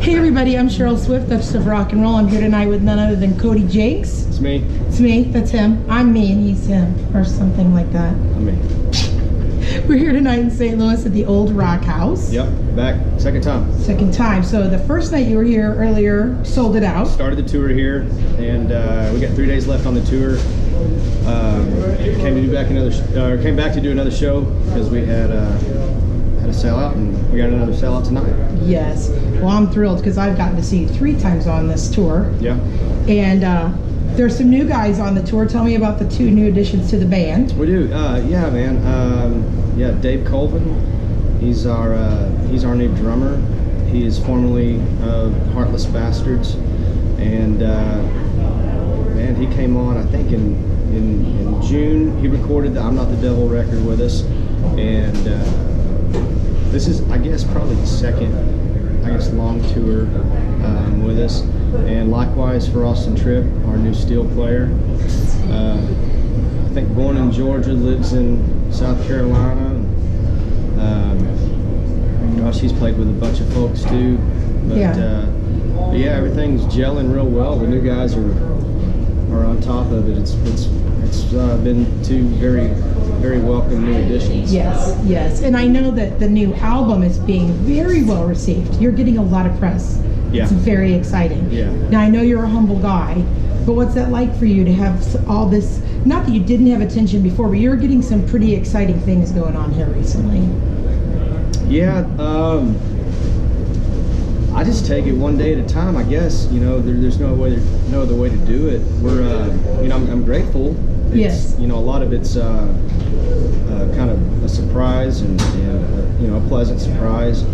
Hey everybody, I'm Cheryl Swift, Duchess of Rock and Roll. I'm here tonight with none other than Cody Jinks. It's me. It's me, that's him. I'm me and he's him, or something like that. I'm me. We're here tonight in St. Louis at the Old Rock House. Yep, back, second time. Second time. So the first night you were here earlier, sold it out. Started the tour here, and we got 3 days left on the tour. Came back to do another show because we had a sellout, and we got another sellout tonight. Yes. Well, I'm thrilled because I've gotten to see you 3 times on this tour. Yeah. And there's some new guys on the tour. Tell me about the 2 new additions to the band. We do. Yeah, man. Yeah, Dave Colvin. He's our new drummer. He is formerly Heartless Bastards, and man, he came on I think in June. He recorded the I'm Not the Devil record with us, and this is, I guess, probably the second, long tour with us. And likewise for Austin Tripp, our new steel player. I think born in Georgia, lives in South Carolina. Gosh, he's played with a bunch of folks too. But yeah, everything's gelling real well. The new guys are on top of it. It's been 2 very, very welcome new additions. Yes, yes. And I know that the new album is being very well received. You're getting a lot of press. Yeah. It's very exciting. Yeah. Now, I know you're a humble guy, but what's that like for you to have all this, not that you didn't have attention before, but you're getting some pretty exciting things going on here recently. Yeah, I just take it one day at a time, I guess. You know, there's no other way to do it. We're, you know, I'm grateful. Yes. You know, a lot of it's kind of a surprise and you know, a pleasant surprise.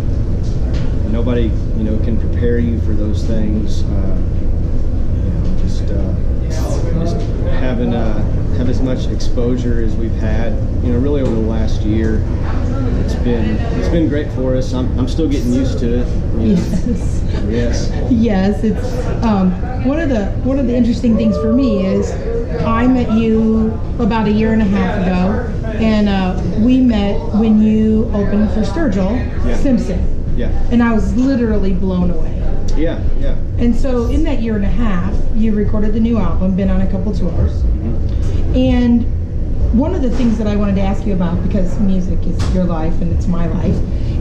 Nobody, you know, can prepare you for those things. You know, just having have as much exposure as we've had, you know, really over the last year. It's been great for us. I'm still getting used to it. You know? Yes. Yes. Yes. It's one of the interesting things for me is I met you about 1.5 years ago, and we met when you opened for Sturgill Simpson. Yeah. And I was literally blown away. Yeah, yeah. And so in that 1.5 years, you recorded the new album, been on a couple tours. Mm-hmm. And one of the things that I wanted to ask you about, because music is your life and it's my life,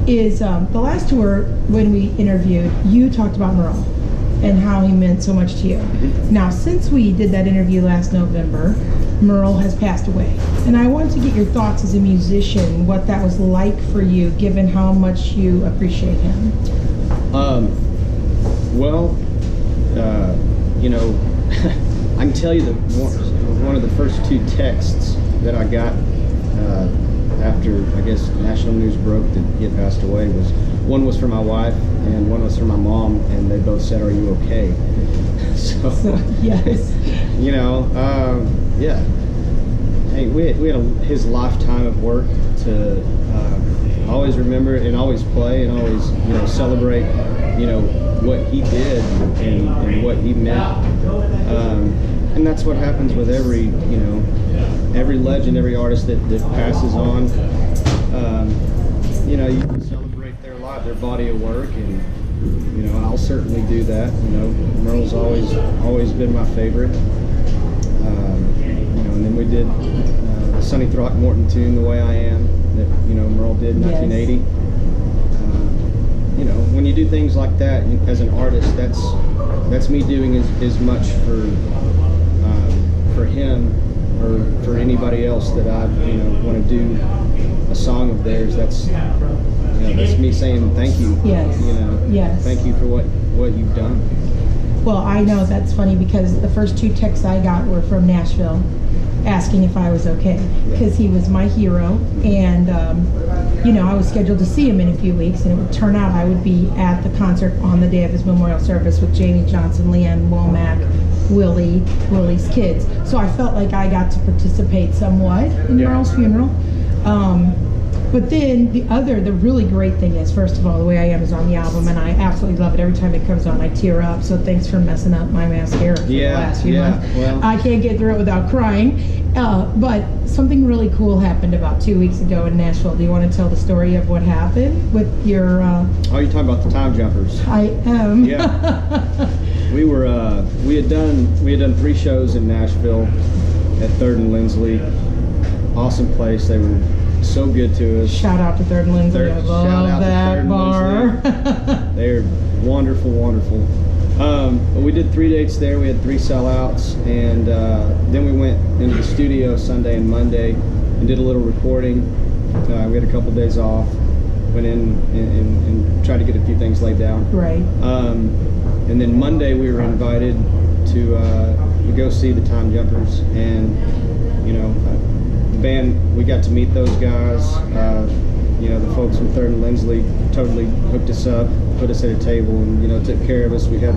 is the last tour when we interviewed, you talked about Merle and how he meant so much to you. Mm-hmm. Now, since we did that interview last November, Merle has passed away. And I wanted to get your thoughts as a musician, what that was like for you, given how much you appreciate him. Well, you know, I can tell you that one of the first 2 texts that I got after, I guess, national news broke that he had passed away was, one was from my wife and one was from my mom, and they both said, "Are you okay?" So yes. You know, yeah. Hey, we had his lifetime of work to always remember and always play and always, you know, celebrate, you know, what he did and what he meant. And that's what happens with every, you know, every legend, every artist that passes on. You know, you can celebrate their life, their body of work, and you know, I'll certainly do that. You know, Merle's always been my favorite. You know, and then we did the Sonny Throckmorton tune, "The Way I Am," that, you know, Merle did in 1980. You know, when you do things like that as an artist, that's me doing as much for him or for anybody else that I, you know, want to do a song of theirs. That's, you know, that's me saying thank you. Yes. You know. Yes. Thank you for what you've done. Well, I know that's funny because the first 2 texts I got were from Nashville asking if I was okay, because he was my hero, and you know, I was scheduled to see him in a few weeks, and it would turn out I would be at the concert on the day of his memorial service with Jamie Johnson, Leanne Womack, Willie's kids. So I felt like I got to participate somewhat in Merle's funeral. But then the really great thing is, first of all, The Way I Am is on the album, and I absolutely love it. Every time it comes on, I tear up. So thanks for messing up my mascara for the last few months. Well, I can't get through it without crying. But something really cool happened about 2 weeks ago in Nashville. Do you want to tell the story of what happened with your? Oh, you're talking about the Time Jumpers. I am. Yeah. We had done 3 shows in Nashville at 3rd and Lindsley. Awesome place. They were so good to us. Shout out to 3rd and Lindsley. I love that bar. They're wonderful, wonderful. But we did 3 dates there. We had 3 sellouts, and then we went into the studio Sunday and Monday and did a little recording. We had a couple days off. Went in and tried to get a few things laid down. Right. And then Monday we were invited to go see the Time Jumpers, and the band, we got to meet those guys. The folks from 3rd and Lindsley totally hooked us up, put us at a table, and took care of us. We had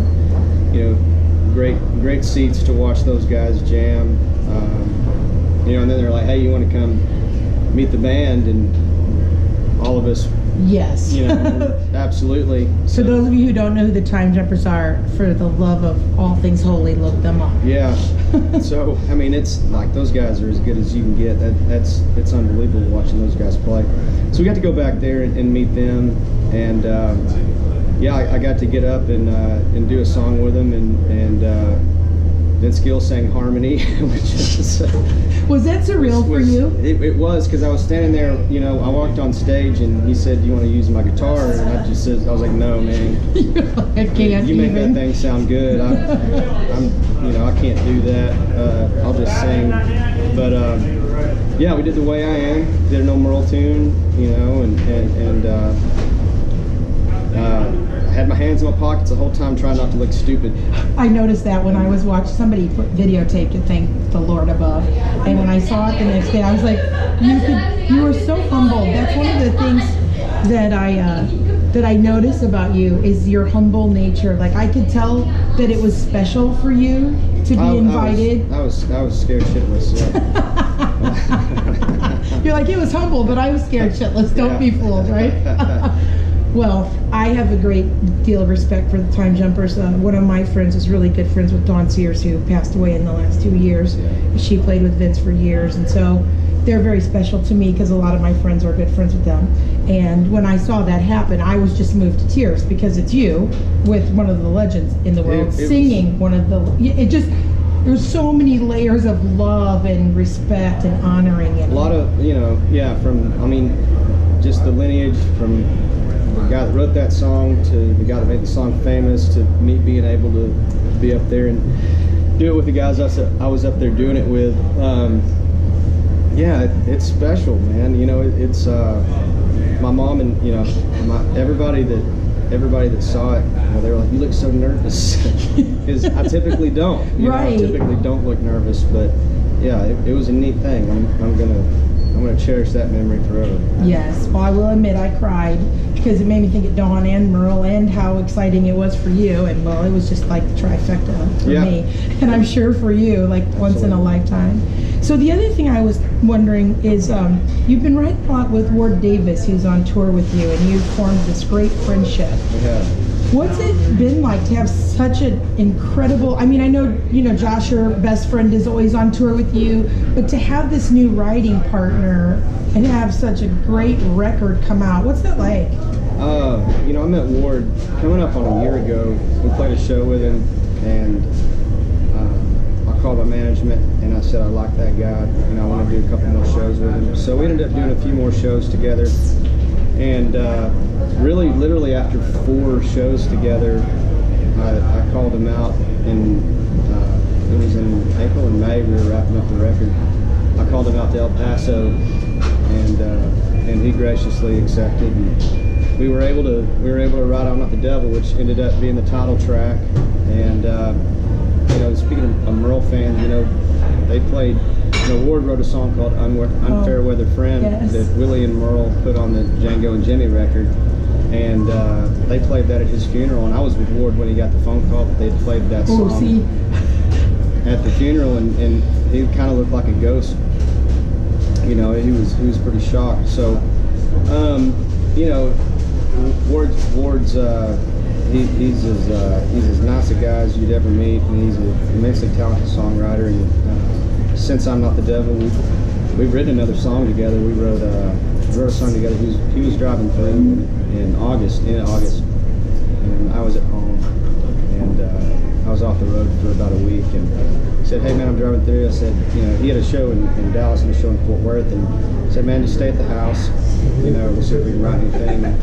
great seats to watch those guys jam. And then they're like, hey, you want to come meet the band? And all of us, yes. Absolutely. For those of you who don't know who the Time Jumpers are, for the love of all things holy, look them up. Yeah. So, it's like those guys are as good as you can get. It's unbelievable watching those guys play. So we got to go back there and meet them, and I got to get up and do a song with them, and then Skill sang harmony, which is was that surreal for you? It was, because I was standing there. I walked on stage and he said, "Do you want to use my guitar?" And I just said, I was like, "No, man. I can't. You make that thing sound good. I can't do that. I'll just sing." But we did The Way I Am. Did an old Merle tune, and I had my hands in my pockets the whole time, trying not to look stupid. I noticed that when I was watching, somebody videotaped it, thank the Lord above. And when I saw it the next day, I was like, you were so humble. That's one of the things that I notice about you, is your humble nature. Like, I could tell that it was special for you to be invited. I was scared shitless. Yeah. You're like, it was humble, but I was scared shitless. Don't be fooled, right? Well, I have a great deal of respect for the Time Jumpers. One of my friends is really good friends with Dawn Sears, who passed away in the last 2 years. Yeah. She played with Vince for years, and so they're very special to me because a lot of my friends are good friends with them. And when I saw that happen, I was just moved to tears, because it's you with one of the legends in the world singing one of the. There's so many layers of love and respect and honoring it. A lot of just the lineage from the guy that wrote that song to the guy that made the song famous, to me being able to be up there and do it with the guys I was up there doing it with. It's special, man. It's my mom and everybody that saw it, they were like, "You look so nervous," because I typically don't. Right. I typically don't look nervous, but it was a neat thing. I'm gonna cherish that memory forever. Yes. Well, I will admit I cried, because it made me think of Dawn and Merle and how exciting it was for you. And well, it was just like the trifecta for me, and I'm sure for you, like once in a lifetime. So the other thing I was wondering is, you've been writing a lot with Ward Davis, who's on tour with you, and you've formed this great friendship. Yeah. What's it been like to have such an incredible, I know, Josh, your best friend, is always on tour with you, but to have this new writing partner and have such a great record come out, what's that like? I met Ward coming up on a year ago. We played a show with him, and I called my management and I said I like that guy, and I want to do a couple more shows with him. So we ended up doing a few more shows together, and really, literally after 4 shows together, I called him out, and it was in April and May. We were wrapping up the record. I called him out to El Paso, and he graciously accepted. And we were able to write "I'm Not the Devil," which ended up being the title track. And speaking of Merle fans, they played. Ward wrote a song called "Unfair Weather Friend" that Willie and Merle put on the Django and Jimmy record, and they played that at his funeral. And I was with Ward when he got the phone call that they'd played that song at the funeral, and he kind of looked like a ghost. He was pretty shocked. So You know, Ward's he's as nice a guy as you'd ever meet, and he's an immensely talented songwriter. And Since I'm Not the Devil, we've written another song together. We wrote a song together. He was driving through in August, and I was at home, and I was off the road for about a week, and he said, "Hey man, I'm driving through." I said, you know, he had a show in Dallas and a show in Fort Worth, and I said, "Man, just stay at the house. You know, we'll see if we can write anything." And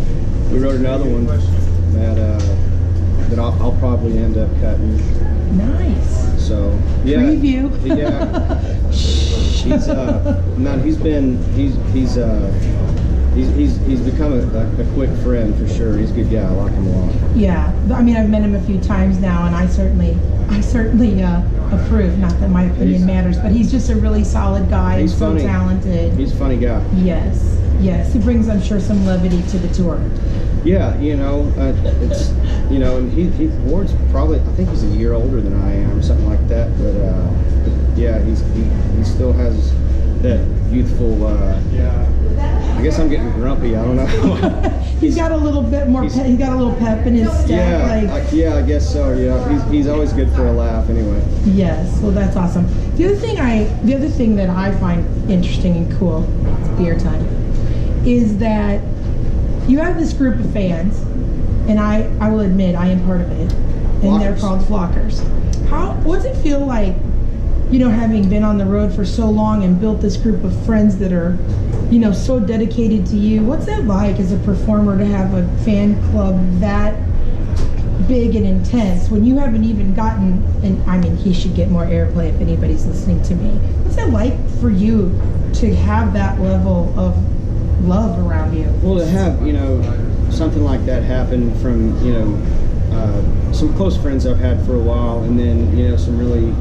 we wrote another one that I'll probably end up cutting. Nice. So yeah. Preview. Yeah. He's become a quick friend for sure. He's a good guy. I like him a lot. Yeah, I mean, I've met him a few times now, and I certainly approve. Not that my opinion matters, but he's just a really solid guy. He's so funny. Talented. He's a funny guy. Yes. He brings, I'm sure, some levity to the tour. Yeah, you know, it's, you know, and Ward's probably, I think he's a year older than I am, or something like that. But yeah, he still has that youthful. I guess I'm getting grumpy. I don't know. He's got a little bit more. He's got a little pep in his step. Yeah, I guess so. Yeah, he's always good for a laugh. Anyway. Yes, well, that's awesome. The other thing that I find interesting and cool, it's beer time, is that you have this group of fans, and I will admit I am part of it, and they're called Flockers. What's it feel like, you know, having been on the road for so long and built this group of friends that are, you know, so dedicated to you? What's that like as a performer to have a fan club that big and intense when you haven't even gotten, and I mean, he should get more airplay if anybody's listening to me. What's it like for you to have that level of love around you? Well, to have, you know, something like that happen from, you know, some close friends I've had for a while, and then, you know, some really,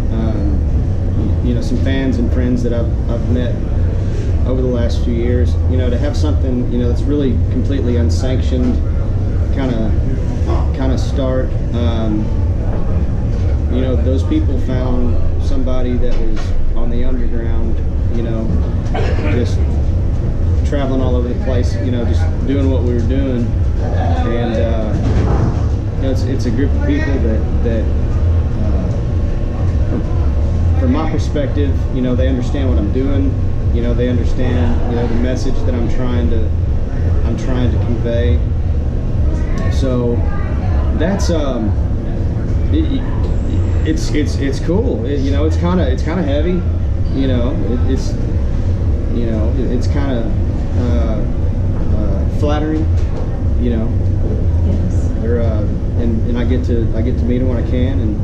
you know, some fans and friends that I've met over the last few years, you know, to have something, you know, that's really completely unsanctioned kind of start. You know, those people found somebody that was on the underground, you know, just traveling all over the place, you know, just doing what we were doing, and you know, it's a group of people that from my perspective, you know, they understand what I'm doing, you know, they understand, you know, the message that I'm trying to convey. So that's it's cool. You know, it's kind of heavy, you know, it's kind of flattering, you know. Yes. They're and I get to meet them when I can, and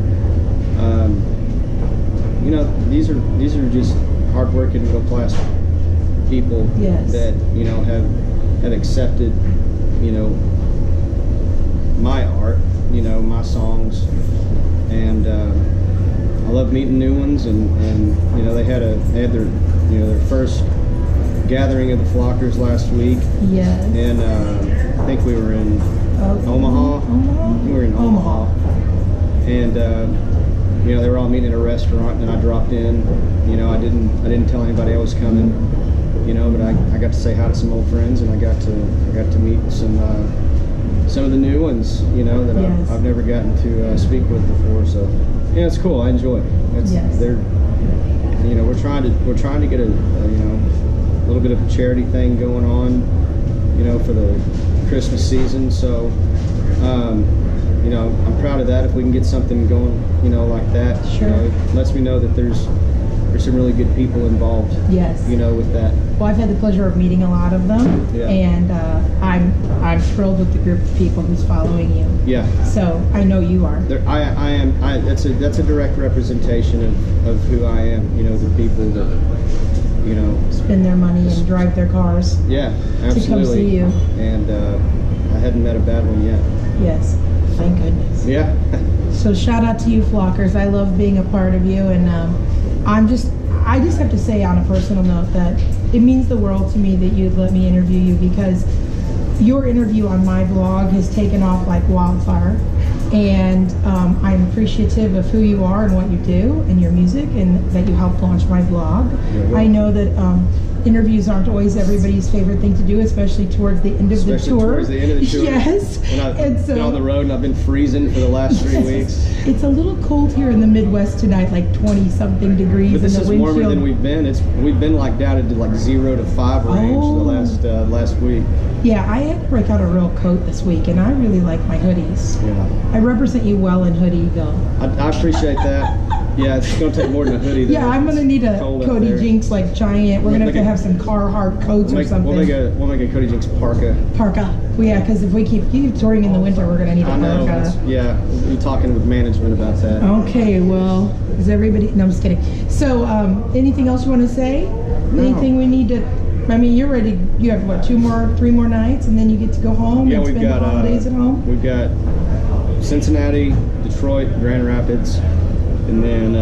you know, these are just hardworking, middle class people. Yes. That, you know, have accepted, you know, my art, you know, my songs, and I love meeting new ones, and you know, they had their, you know, their first gathering of the Flockers last week. Yes. And I think we were in Omaha. We were in Omaha. And you know, they were all meeting at a restaurant, and I dropped in. You know, I didn't tell anybody I was coming. You know, but I got to say hi to some old friends, and I got to meet some of the new ones. You know, that Yes. I've never gotten to speak with before. So yeah, it's cool. I enjoy it. Yes. They're, you know, we're trying to get a you know, a little bit of a charity thing going on, you know, for the Christmas season. So, you know, I'm proud of that. If we can get something going, you know, like that, Sure. you know, it lets me know that there's some really good people involved. Yes. You know, with that. Well, I've had the pleasure of meeting a lot of them, Yeah. and I'm thrilled with the group of people who's following you. Yeah. So I know you are. I am. That's a direct representation of who I am. You know, the people that, you know, Spend their money and drive their cars. Yeah, absolutely. To come see you. And I hadn't met a bad one yet. Yes. Thank goodness. Yeah. So shout out to you, Flockers. I love being a part of you, and I just have to say on a personal note that it means the world to me that you'd let me interview you, because your interview on my blog has taken off like wildfire, and I'm appreciative of who you are and what you do and your music, and that you helped launch my blog. Yeah, well, I know that interviews aren't always everybody's favorite thing to do, especially towards the end of the tour. Towards the end of the tour. Yes. When I've And so, been on the road and I've been freezing for the last 3 weeks. It's a little cold here in the Midwest tonight, like 20-something degrees. But this in is the warmer windshield. than we've been. We've been like down into like 0 to 5 range the last week. Yeah, I had to break out a real coat this week, and I really like my hoodies. Yeah. I represent you well in Hoodieville. I appreciate that. Yeah, it's going to take more than a hoodie. Yeah, I'm going to need a cold up Cody there. Jinks like giant. We're going to have some Carhartt coats or something. We'll make a Cody Jinks parka. Parka. Well, yeah, because if we keep touring in the winter, we're going to need a I know. parka. Yeah, we'll be talking with management about that. Okay, well, is everybody... No, I'm just kidding. So, anything else you want to say? No. Anything we need to... I mean, you're ready. You have, what, 3 more nights, and then you get to go home and spend the holidays at home? We've got Cincinnati, Detroit, Grand Rapids, and then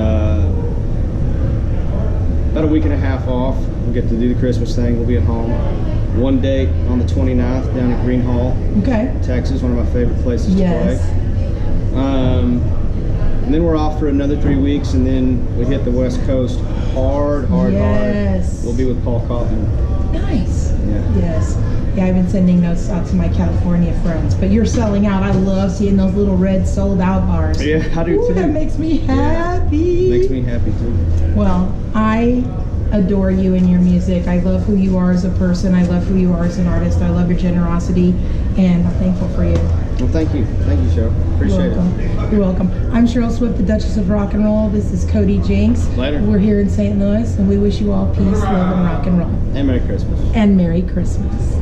about a week and a half off. We'll get to do the Christmas thing. We'll be at home. One date on the 29th down at Green Hall, Okay. Texas, one of my favorite places to play. And then we're off for another 3 weeks, and then we hit the West Coast hard. Yes. We'll be with Paul Kaufman. Nice. Yeah. Yes. Yeah, I've been sending notes out to my California friends, but you're selling out. I love seeing those little red sold out bars. Yeah, I do too. That makes me happy. Yeah, makes me happy too. Well, I adore you and your music. I love who you are as a person. I love who you are as an artist. I love your generosity, and I'm thankful for you. Well, thank you, Cheryl. Appreciate it. You're welcome. I'm Cheryl Swift, the Duchess of Rock and Roll. This is Cody Jinks. Later. We're here in St. Louis, and we wish you all peace, love, and rock and roll. And Merry Christmas. And Merry Christmas.